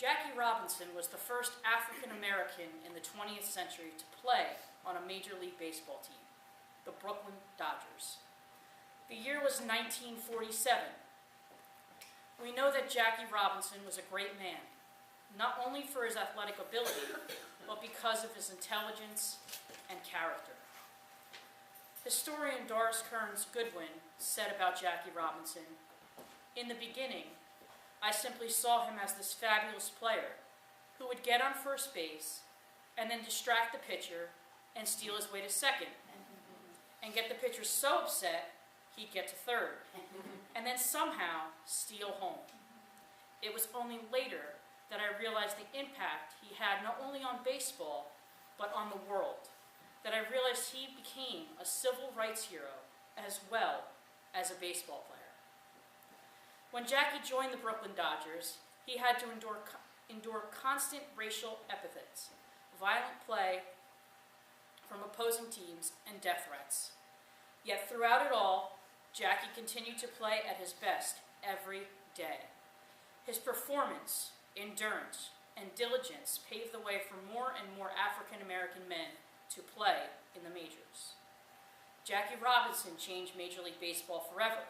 Jackie Robinson was the first African American in the 20th century to play on a Major League Baseball team, the Brooklyn Dodgers. The year was 1947. We know that Jackie Robinson was a great man, not only for his athletic ability, but because of his intelligence and character. Historian Doris Kearns Goodwin said about Jackie Robinson, "In the beginning, I simply saw him as this fabulous player who would get on first base and then distract the pitcher and steal his way to second, and get the pitcher so upset he'd get to third, and then somehow steal home. It was only later that I realized the impact he had not only on baseball, but on the world, that I realized he became a civil rights hero as well as a baseball player." When Jackie joined the Brooklyn Dodgers, he had to endure constant racial epithets, violent play from opposing teams, and death threats. Yet throughout it all, Jackie continued to play at his best every day. His performance, endurance, and diligence paved the way for more and more African American men to play in the majors. Jackie Robinson changed Major League Baseball forever.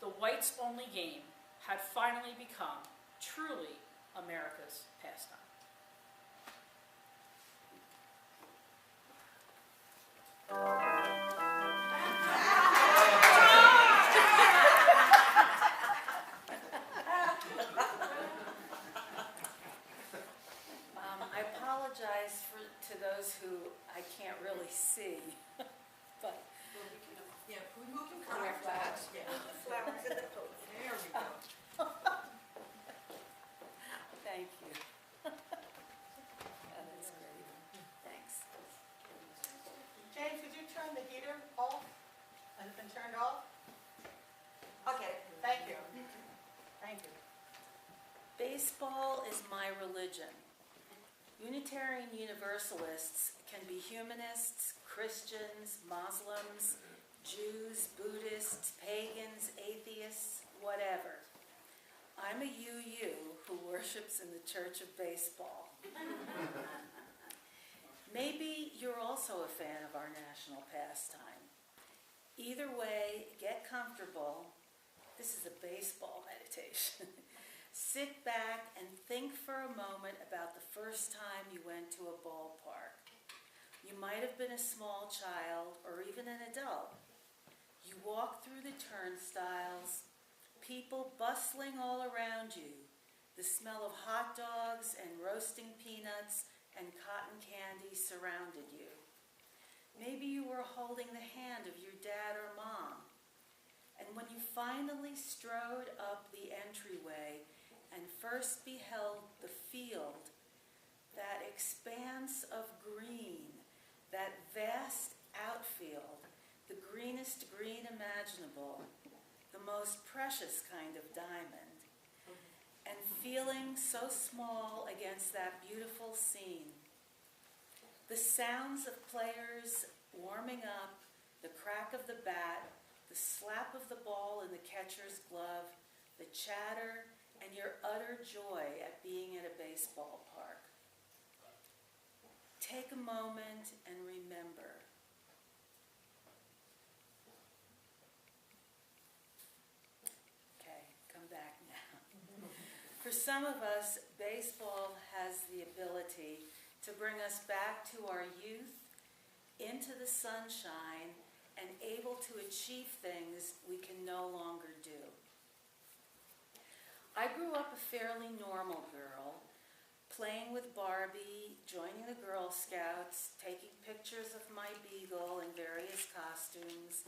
The whites-only game had finally become truly America's pastime. I apologize to those who I can't really see, but Yeah, we move them on our flags. Yeah, the flowers in the coat. There we go. Thank you. That's great. Thanks. James, would you turn the heater off? Has it been turned off? Okay, thank you. Thank you. Baseball is my religion. Unitarian Universalists can be humanists, Christians, Muslims, Jews, Buddhists, pagans, atheists, whatever. I'm a UU who worships in the Church of Baseball. Maybe you're also a fan of our national pastime. Either way, get comfortable. This is a baseball meditation. Sit back and think for a moment about the first time you went to a ballpark. You might have been a small child or even an adult. You walk through the turnstiles, people bustling all around you. The smell of hot dogs and roasting peanuts and cotton candy surrounded you. Maybe you were holding the hand of your dad or mom. And when you finally strode up the entryway and first beheld the field, that expanse of green, that vast outfield, the greenest green imaginable, the most precious kind of diamond, and feeling so small against that beautiful scene. The sounds of players warming up, the crack of the bat, the slap of the ball in the catcher's glove, the chatter, and your utter joy at being at a baseball park. Take a moment and remember. Okay, come back now. For some of us, baseball has the ability to bring us back to our youth, into the sunshine, and able to achieve things we can no longer do. I grew up a fairly normal girl, playing with Barbie, joining the Girl Scouts, taking pictures of my beagle in various costumes.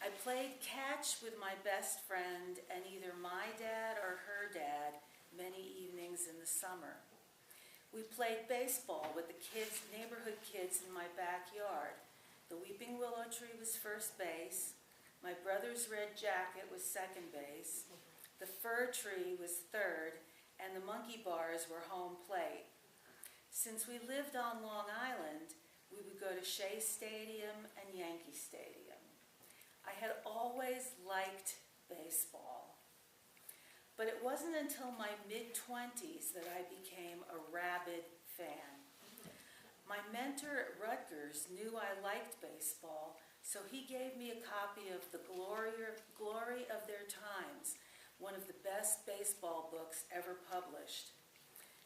I played catch with my best friend and either my dad or her dad many evenings in the summer. We played baseball with the neighborhood kids in my backyard. The weeping willow tree was first base. My brother's red jacket was second base. The fir tree was third, and the monkey bars were home plate. Since we lived on Long Island, we would go to Shea Stadium and Yankee Stadium. I had always liked baseball. But it wasn't until my mid-20s that I became a rabid fan. My mentor at Rutgers knew I liked baseball, so he gave me a copy of The Glory of Their Times, one of the best baseball books ever published.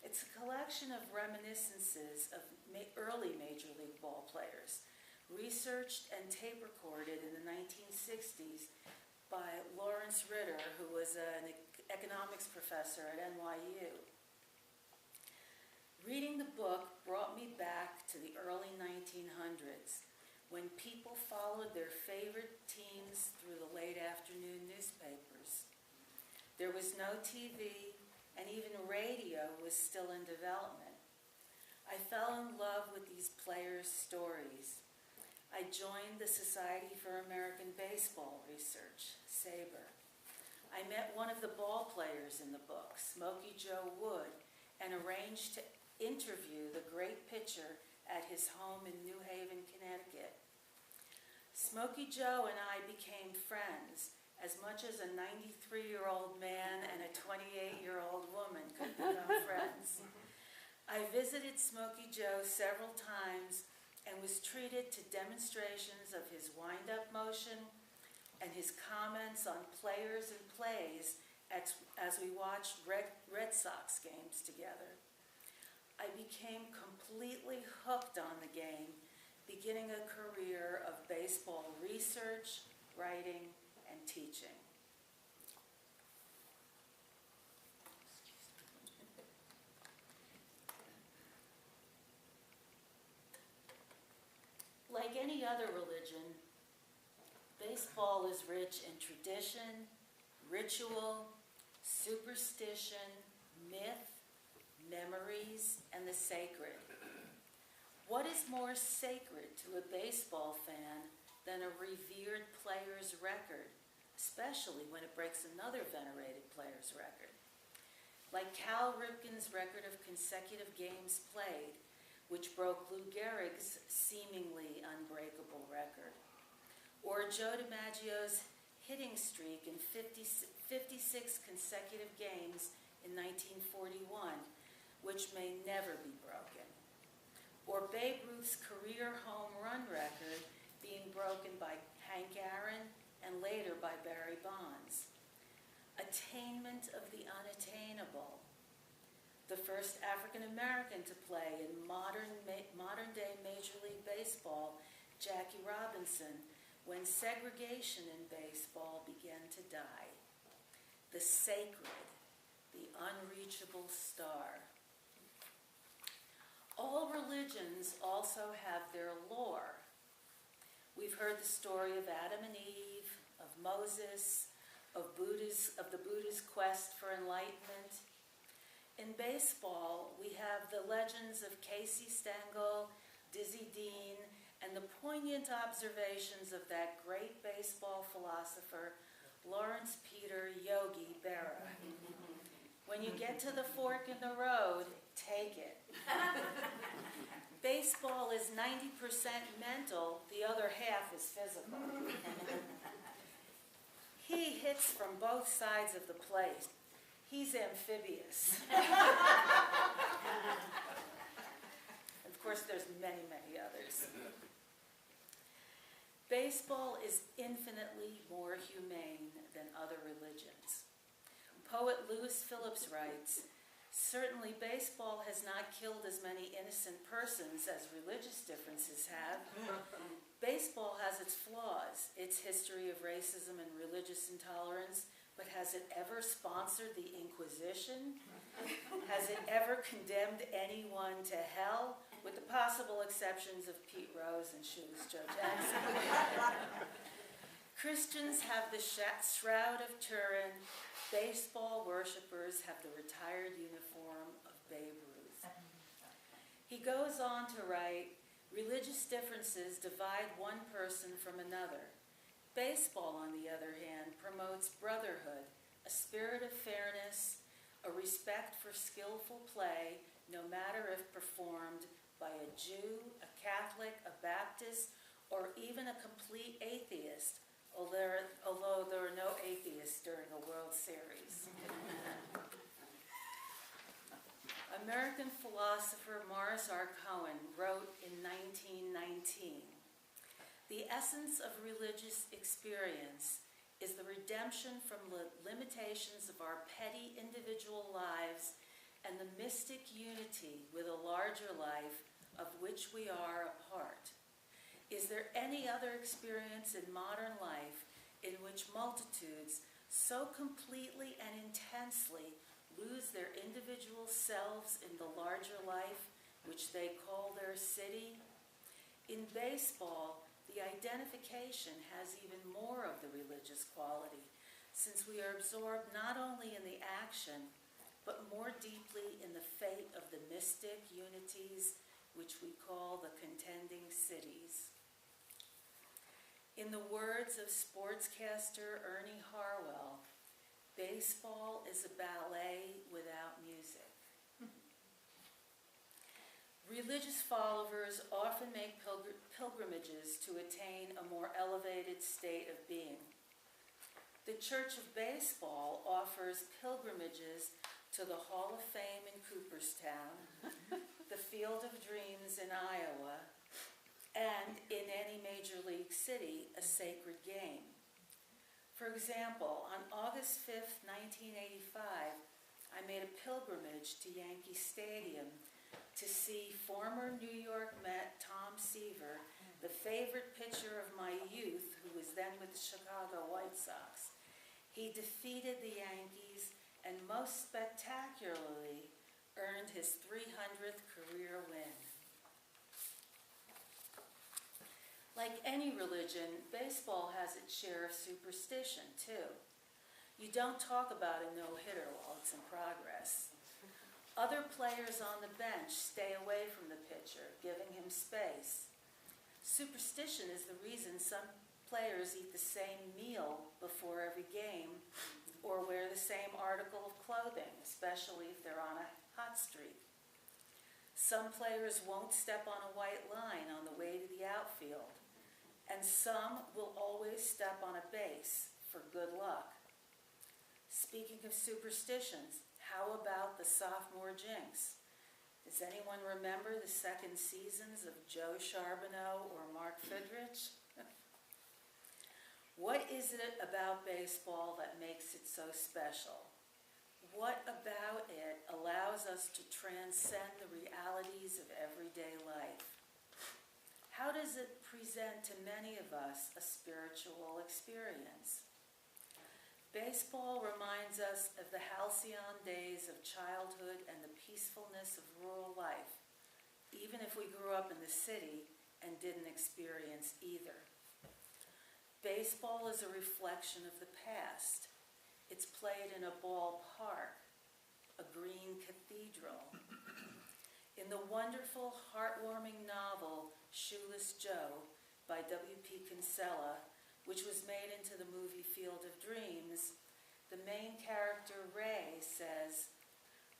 It's a collection of reminiscences of early Major League ball players, researched and tape recorded in the 1960s by Lawrence Ritter, who was an economics professor at NYU. Reading the book brought me back to the early 1900s, when people followed their favorite teams through the late afternoon newspapers. There was no TV, and even radio was still in development. I fell in love with these players' stories. I joined the Society for American Baseball Research, SABR. I met one of the ball players in the book, Smokey Joe Wood, and arranged to interview the great pitcher at his home in New Haven, Connecticut. Smokey Joe and I became friends, as much as a 93-year-old man and a 28-year-old woman could become friends. I visited Smokey Joe several times and was treated to demonstrations of his wind-up motion and his comments on players and plays as we watched Red Sox games together. I became completely hooked on the game, beginning a career of baseball research, writing, and teaching. Like any other religion, baseball is rich in tradition, ritual, superstition, myth, memories, and the sacred. What is more sacred to a baseball fan than a revered player's record, especially when it breaks another venerated player's record? Like Cal Ripken's record of consecutive games played, which broke Lou Gehrig's seemingly unbreakable record. Or Joe DiMaggio's hitting streak in 56 consecutive games in 1941, which may never be broken. Or Babe Ruth's career home run record being broken by Hank Aaron and later by Barry Bonds. Attainment of the unattainable. The first African American to play in modern-day Major League Baseball, Jackie Robinson, when segregation in baseball began to die. The sacred, the unreachable star. All religions also have their lore. We've heard the story of Adam and Eve, of Moses, of the Buddha's quest for enlightenment. In baseball, we have the legends of Casey Stengel, Dizzy Dean, and the poignant observations of that great baseball philosopher, Lawrence Peter Yogi Berra. When you get to the fork in the road, take it. Baseball is 90% mental, the other half is physical. He hits from both sides of the plate. He's amphibious. Of course, there's many, many others. Baseball is infinitely more humane than other religions. Poet Lewis Phillips writes, "Certainly baseball has not killed as many innocent persons as religious differences have. Baseball has its flaws, its history of racism and religious intolerance, but has it ever sponsored the Inquisition? Has it ever condemned anyone to hell? With the possible exceptions of Pete Rose and Shoeless Joe Jackson. Christians have the Shroud of Turin. Baseball worshippers have the retired uniform of Babe Ruth." He goes on to write, "Religious differences divide one person from another. Baseball, on the other hand, promotes brotherhood, a spirit of fairness, a respect for skillful play, no matter if performed by a Jew, a Catholic, a Baptist, or even a complete atheist, although there are no atheists during a World Series. American philosopher Morris R. Cohen wrote in 1919, "The essence of religious experience is the redemption from the limitations of our petty individual lives and the mystic unity with a larger life of which we are a part. Is there any other experience in modern life in which multitudes so completely and intensely lose their individual selves in the larger life which they call their city? In baseball, the identification has even more of the religious quality, since we are absorbed not only in the action, but more deeply in the fate of the mystic unities which we call the contending cities." In the words of sportscaster Ernie Harwell, baseball is a ballet without music. Religious followers often make pilgrimages to attain a more elevated state of being. The Church of Baseball offers pilgrimages to the Hall of Fame in Cooperstown, the Field of Dreams in Iowa, and in any major league city, a sacred game. For example, on August 5th, 1985, I made a pilgrimage to Yankee Stadium to see former New York Met Tom Seaver, the favorite pitcher of my youth, who was then with the Chicago White Sox. He defeated the Yankees and most spectacularly earned his 300th career win. Like any religion, baseball has its share of superstition, too. You don't talk about a no-hitter while it's in progress. Other players on the bench stay away from the pitcher, giving him space. Superstition is the reason some players eat the same meal before every game or wear the same article of clothing, especially if they're on a hot streak. Some players won't step on a white line on the way to the outfield, and some will always step on a base for good luck. Speaking of superstitions, how about the sophomore jinx? Does anyone remember the second seasons of Joe Charbonneau or Mark Fidrich? What is it about baseball that makes it so special? What about it allows us to transcend the realities of everyday life? How does it present to many of us a spiritual experience? Baseball reminds us of the halcyon days of childhood and the peacefulness of rural life, even if we grew up in the city and didn't experience either. Baseball is a reflection of the past. It's played in a ballpark, a green cathedral. In the wonderful, heartwarming novel Shoeless Joe by W.P. Kinsella, which was made into the movie Field of Dreams, the main character, Ray, says,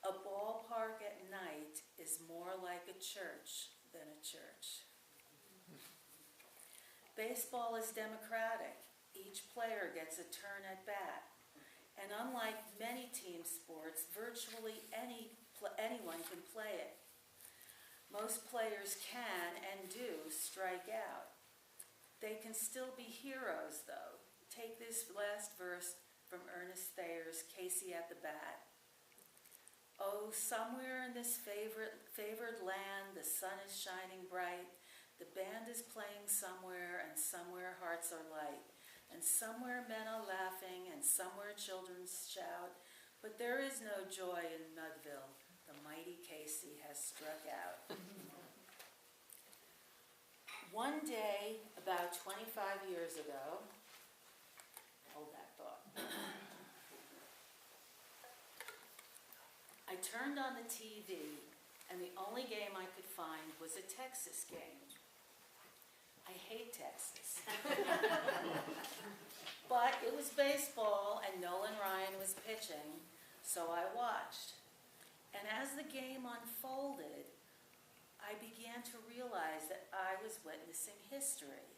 "A ballpark at night is more like a church than a church." Baseball is democratic. Each player gets a turn at bat. And unlike many team sports, virtually anyone can play it. Most players can and do strike out. They can still be heroes, though. Take this last verse from Ernest Thayer's Casey at the Bat. "Oh, somewhere in this favored land, the sun is shining bright. The band is playing somewhere, and somewhere hearts are light. And somewhere men are laughing, and somewhere children shout. But there is no joy in Mudville. The mighty Casey has struck out." One day, about 25 years ago, hold that thought, I turned on the TV, and the only game I could find was a Texas game. I hate Texas. But it was baseball, and Nolan Ryan was pitching, so I watched. And as the game unfolded, I began to realize that I was witnessing history.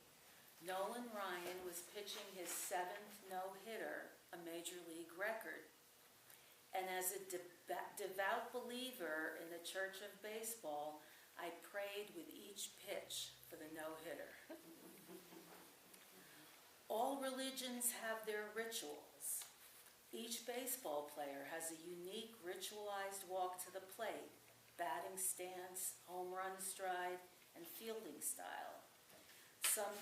Nolan Ryan was pitching his 7th no-hitter, a major league record. And as a devout believer in the Church of Baseball, I prayed with each pitch for the no-hitter. All religions have their rituals. Each baseball player has a unique ritualized walk to the plate, batting stance, home run stride, and fielding style. Some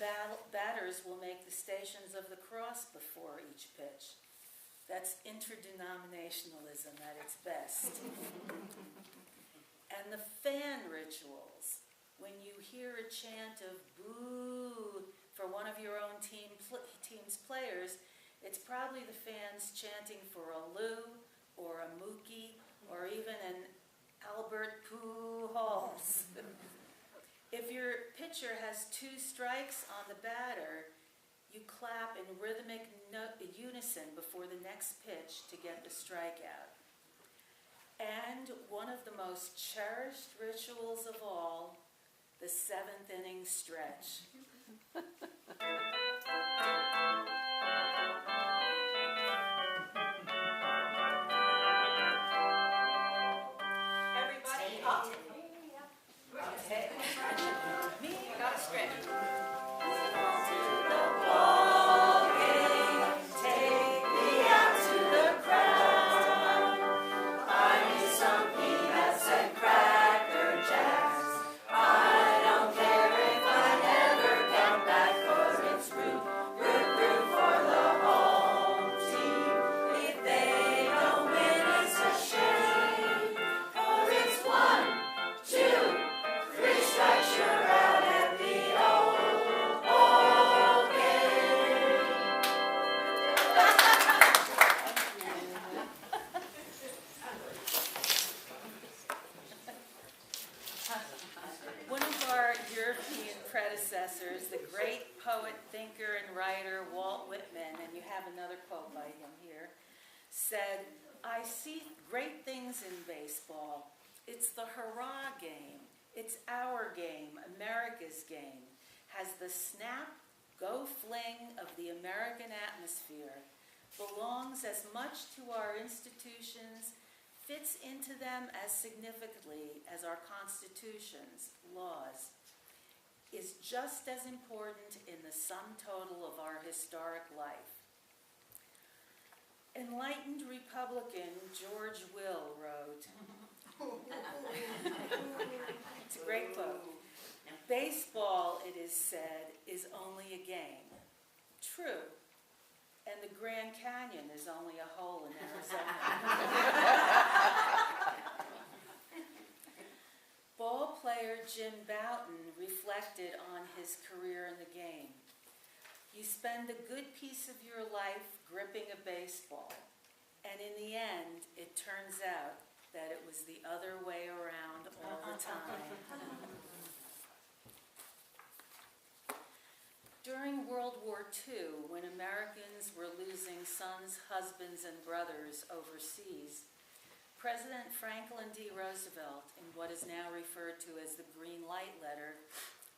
batters will make the Stations of the Cross before each pitch. That's interdenominationalism at its best. And the fan rituals. When you hear a chant of boo for one of your own team's players, it's probably the fans chanting for a Lou or a Mookie or even an Albert Pujols. If your pitcher has 2 strikes on the batter, you clap in rhythmic unison before the next pitch to get the strikeout. And one of the most cherished rituals of all, the 7th inning stretch. Everybody up. Okay. Me, I got a stretch. One of our European predecessors, the great poet, thinker, and writer Walt Whitman, and you have another quote by him here, said, "I see great things in baseball. It's the hurrah game. It's our game, America's game. Has the snap, go fling of the American atmosphere. Belongs as much to our institutions, fits into them as significantly as our constitutions, laws, is just as important in the sum total of our historic life." Enlightened Republican George Will wrote, it's a great quote, "Baseball, it is said, is only a game. True. And the Grand Canyon is only a hole in Arizona." Ball player Jim Bouton reflected on his career in the game. "You spend a good piece of your life gripping a baseball, and in the end, it turns out that it was the other way around all the time." During World War II, when Americans were losing sons, husbands, and brothers overseas, President Franklin D. Roosevelt, in what is now referred to as the Green Light Letter,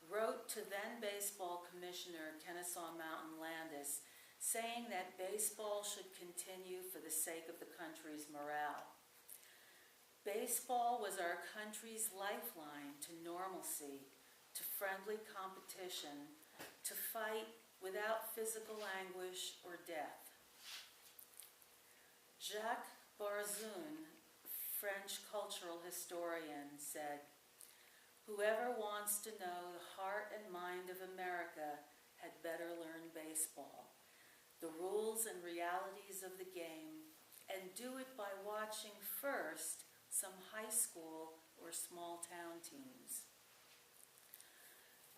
wrote to then Baseball Commissioner Kennesaw Mountain Landis, saying that baseball should continue for the sake of the country's morale. "Baseball was our country's lifeline to normalcy, to friendly competition, to fight without physical anguish or death." Jacques Barzun, French cultural historian, said, "Whoever wants to know the heart and mind of America had better learn baseball, the rules and realities of the game, and do it by watching first some high school or small town teams."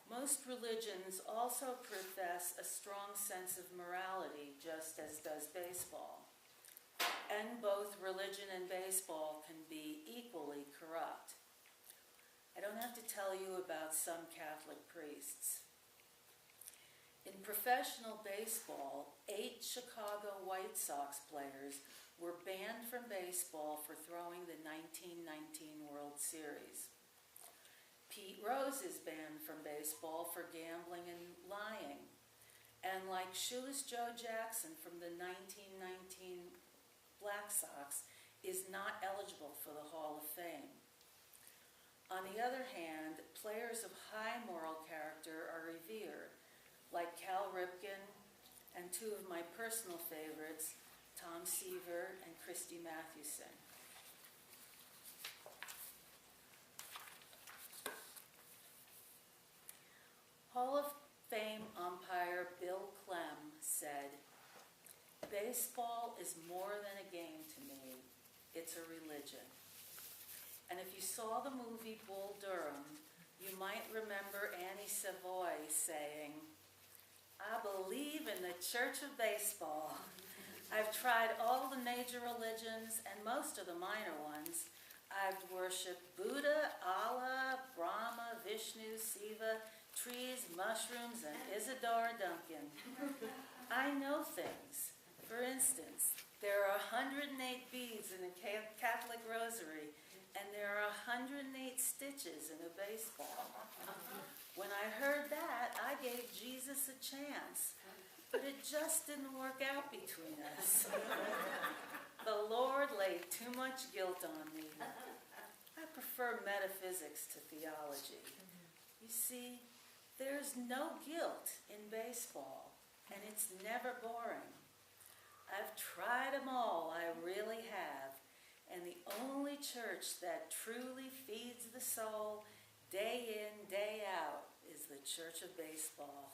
Most religions also profess a strong sense of morality, just as does baseball. And both religion and baseball can be equally corrupt. I don't have to tell you about some Catholic priests. In professional baseball, 8 Chicago White Sox players were banned from baseball for throwing the 1919 World Series. Pete Rose is banned from baseball for gambling and lying. and like Shoeless Joe Jackson from the 1919 Black Sox, is not eligible for the Hall of Fame. On the other hand, players of high moral character are revered, like Cal Ripken and two of my personal favorites, Tom Seaver and Christy Mathewson. Hall of Fame umpire Bill Clem said, "Baseball is more than a game to me. It's a religion." And if you saw the movie Bull Durham, you might remember Annie Savoy saying, "I believe in the Church of Baseball. I've tried all the major religions and most of the minor ones. I've worshipped Buddha, Allah, Brahma, Vishnu, Shiva, trees, mushrooms, and Isadora Duncan. I know things. For instance, there are 108 beads in a Catholic rosary, and there are 108 stitches in a baseball. When I heard that, I gave Jesus a chance, but it just didn't work out between us. The Lord laid too much guilt on me. I prefer metaphysics to theology. You see, there's no guilt in baseball, and it's never boring. I've tried them all, I really have. And the only church that truly feeds the soul day in, day out is the Church of Baseball."